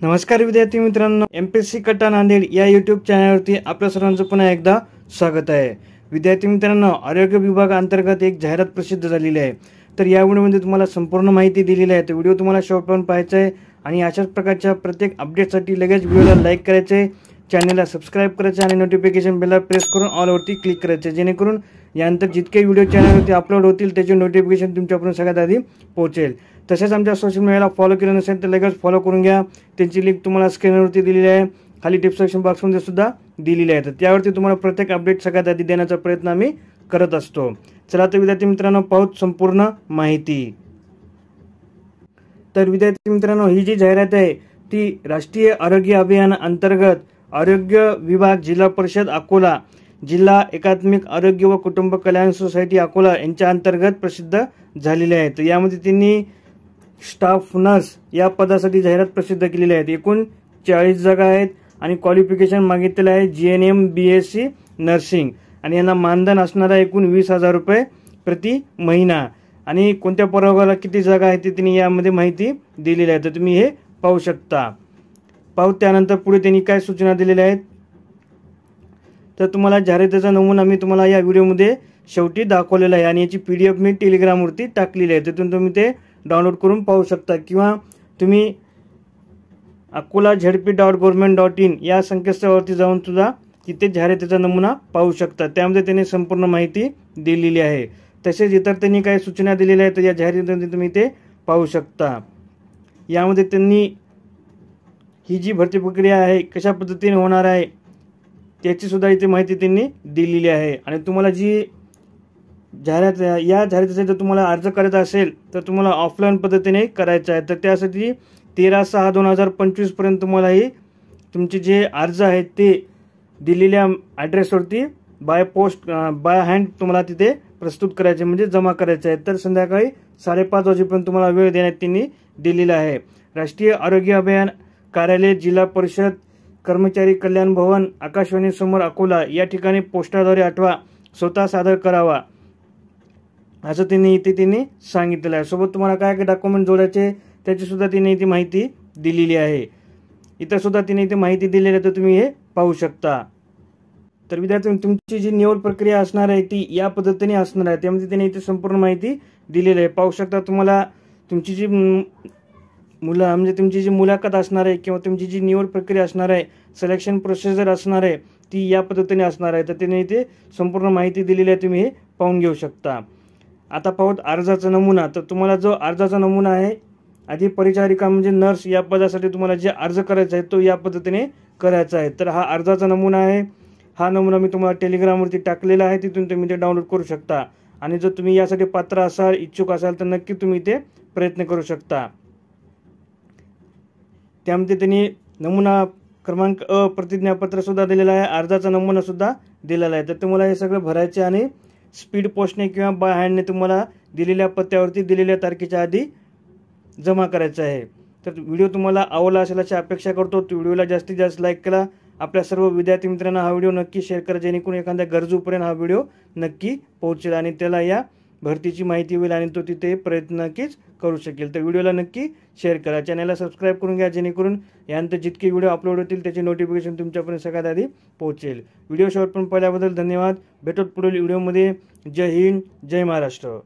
नमस्कार विद्यार्थी मित्रांनो, एमपीएससी कट्टा नांदेड या यूट्यूब चॅनलवरती आपल्या सर्वांचं पुन्हा एकदा स्वागत आहे। विद्यार्थी मित्रांनो, आरोग्य विभागाअंतर्गत एक जाहिरात प्रसिद्ध झालेली आहे। तर या व्हिडिओमध्ये तुम्हाला संपूर्ण माहिती दिलेली आहे। तर व्हिडिओ तुम्हाला शेवटपर्यंत पाहायचा आहे आणि अशाच प्रकारच्या प्रत्येक अपडेटसाठी लगेच व्हिडिओला लाईक करायचे आहे, चॅनलला सबस्क्राइब करायचे आणि नोटिफिकेशन बेलला प्रेस करून ऑल वरती क्लिक करायचे, जेणेकरून यानंतर जितके व्हिडिओ चॅनलवरती अपलोड होतील त्याचे नोटिफिकेशन तुमच्यापर्यंत सगळ्यात आधी पोहोचेल। तसेच आमच्या सोशल मीडियाला फॉलो केलं नसेल तर लगेच फॉलो करून घ्या। त्यांची लिंक तुम्हाला स्क्रीनवरती दिलेली आहे, खाली डिस्क्रिप्शन बॉक्समध्ये सुद्धा दिलेली आहे। तर त्यावरती तुम्हाला प्रत्येक अपडेट सगळ्यात आधी देण्याचा प्रयत्न आम्ही करत असतो। चला तर विद्यार्थी मित्रांनो, पाहूत संपूर्ण माहिती। तर विद्यार्थी मित्रांनो, ही जी जाहिरात आहे ती राष्ट्रीय आरोग्य अभियान अंतर्गत आरोग्य विभाग, जिल्हा परिषद अकोला, जिल्हा एकात्मिक आरोग्य व कुटुंब कल्याण सोसायटी अकोला यांच्या अंतर्गत प्रसिद्ध झालेली आहे। तर यामध्ये त्यांनी स्टाफ नर्स या पदासाठी जाहिरात प्रसिद्ध केलेली आहे। एकूण 40 जागा आहेत आणि क्वालिफिकेशन मागितलेलं आहे जीएनएम बीएससी नर्सिंग आणि यांना मानधन असणार आहे एकूण 20,000 रुपये प्रति महिना। आणि कोणत्या प्रवर्गाला किती जागा आहेत ते त्यांनी यामध्ये माहिती दिलेली आहे। तर तुम्ही हे पाहू शकता। त्यानंतर पुढे त्यांनी काय सूचना दिलेल्या आहेत तर तुम्हाला जाहिरातीचा नमुना मी तुम्हाला या व्हिडिओमध्ये शेवटी दाखवलेला आहे आणि याची पीडीएफ मी टेलिग्रामवरती टाकलेली आहे। तिथून तुम्ही ते डाउनलोड करून पाहू शकता किंवा तुम्ही akola.jhp.government.in या संकेतस्थळावरती जाऊन सुद्धा तिथे जाहिरातीचा नमुना पाहू शकता। त्यामध्ये त्यांनी संपूर्ण माहिती दिलेली आहे। तसेच इतर त्यांनी काही सूचना दिलेल्या आहेत तर या जाहिरातीमध्ये तुम्ही ते पाहू शकता। यामध्ये त्यांनी ही जी भरती प्रक्रिया आहे कशा पद्धतीने होणार आहे त्याची सुद्धा इथे माहिती त्यांनी दिलेली आहे। आणि तुम्हाला जी जाहिरात या जाहिरातीसाठी जर तुम्हाला अर्ज करायचा असेल तर तुम्हाला ऑफलाईन पद्धतीने करायचं आहे। तर त्यासाठी 13/6/2025 पर्यंत तुम्हाला ही तुमचे जे अर्ज आहेत ते दिलेल्या ॲड्रेसवरती बाय पोस्ट बाय हँड तुम्हाला तिथे प्रस्तुत करायचे, म्हणजे जमा करायचे आहे। तर संध्याकाळी 5:30 वाजेपर्यंत तुम्हाला वेळ देण्यात त्यांनी दिलेला आहे। राष्ट्रीय आरोग्य अभियान कार्यालय, जिल्हा परिषद कर्मचारी कल्याण भवन, आकाशवाणी समोर अकोला या ठिकाणी पोस्टाद्वारे अथवा स्वतः सादर करावा असं त्यांनी सांगितलेलं आहे। सोबत तुम्हाला काय काय डॉक्युमेंट जोडायचे त्याची सुद्धा त्यांनी इथे माहिती दिलेली आहे। इथं सुद्धा त्यांनी इथे माहिती दिलेली आहे, तर तुम्ही हे पाहू शकता। तर विद्यार्थ्यांनो, तुमची जी निवड प्रक्रिया असणार आहे ती या पद्धतीने असणार आहे। त्यामध्ये त्यांनी इथे संपूर्ण माहिती दिलेली आहे, पाहू शकता। तुम्हाला तुमची जी तुमची जी मुलाखत असणार आहे किंवा तुमची जी निवड प्रक्रिया असणार आहे, सिलेक्शन प्रोसिजर असणार आहे ती या पद्धतीने असणार आहे। तर त्यांनी इथे संपूर्ण माहिती दिलेली आहे, तुम्ही हे पाहून घेऊ शकता। आता पाहूत अर्जाचा नमुना। तर तुम्हाला जो अर्जाचा नमुना आहे, आधी परिचारिका म्हणजे नर्स या पदासाठी तुम्हाला जे अर्ज करायचा आहे तो या पद्धतीने करायचा आहे। तर हा अर्जाचा नमुना आहे। हा नमुना मी तुम्हाला टेलिग्रामवरती टाकलेला आहे, तिथून तुम्ही ते डाउनलोड करू शकता। आणि जर तुम्ही यासाठी पात्र असाल, इच्छुक असाल तर नक्की तुम्ही ते प्रयत्न करू शकता। त्यामध्ये त्यांनी नमुना क्रमांक अ प्रतिज्ञापत्र सुद्धा दिलेला आहे, अर्जाचा नमुना सुद्धा दिलेला आहे। तर तुम्हाला हे सगळं भरायचे आणि स्पीड पोस्टने किंवा बाय हँडने तुम्हाला दिलेल्या पत्त्यावरती दिलेल्या तारखेच्या आधी जमा करायचं आहे। तर व्हिडिओ तुम्हाला आवडला असेल अशी अपेक्षा करतो। तो व्हिडिओला जास्तीत जास्त लाईक करा, आपल्या सर्व विद्यार्थी मित्रांना हा व्हिडिओ नक्की शेअर करा, जेणेकरून एखाद्या गरजूपर्यंत हा व्हिडिओ नक्की पोहोचेल आणि त्याला या भरतीची माहिती होईल आणि तो तिथे प्रयत्न नक्कीच करू शकेल। तर व्हिडिओला नक्की शेअर करा, चॅनलला सबस्क्राइब करून घ्या, जेणेकरून यानंतर जितके व्हिडिओ अपलोड होतील त्याचे नोटिफिकेशन तुमच्यापर्यंत सगळ्यात आधी पोहोचेल। व्हिडिओ शेवटपर्यंत पाहिल्याबद्दल धन्यवाद। भेटूत पुढील व्हिडिओमध्ये। जय हिंद, जय महाराष्ट्र।